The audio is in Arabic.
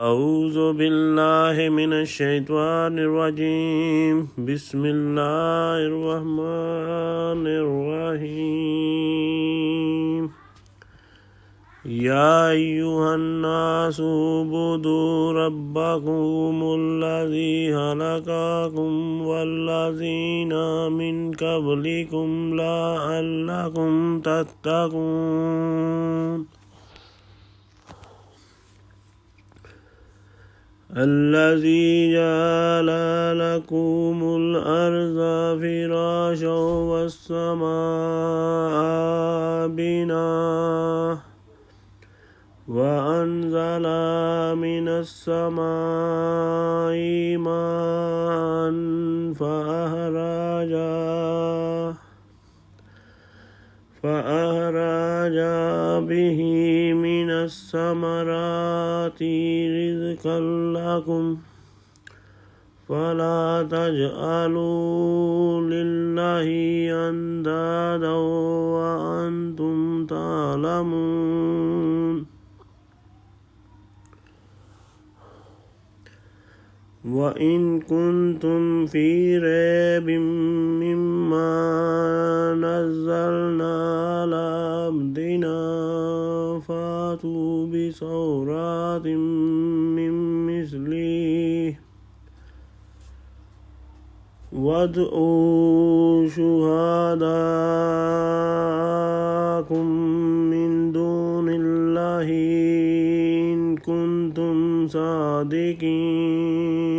أعوذ بالله من الشيطان الرجيم بسم الله الرحمن الرحيم يا أيها الناس اعبدوا ربكم الذي خلقكم والذين من قبلكم لعلكم تتقون الذي جعل لكم الأرض فراشا والسماء بناء وأنزل من السماء ماء فأخرج به من الثمرات رزقا لكم فلا تجعلوا لله أندادا وأنتم تعلمون وإن كنتم في ريب مما نزلنا على عبدنا فأتوا بسورة من مثله وادعوا شهداءكم من دون الله إن كنتم صادقين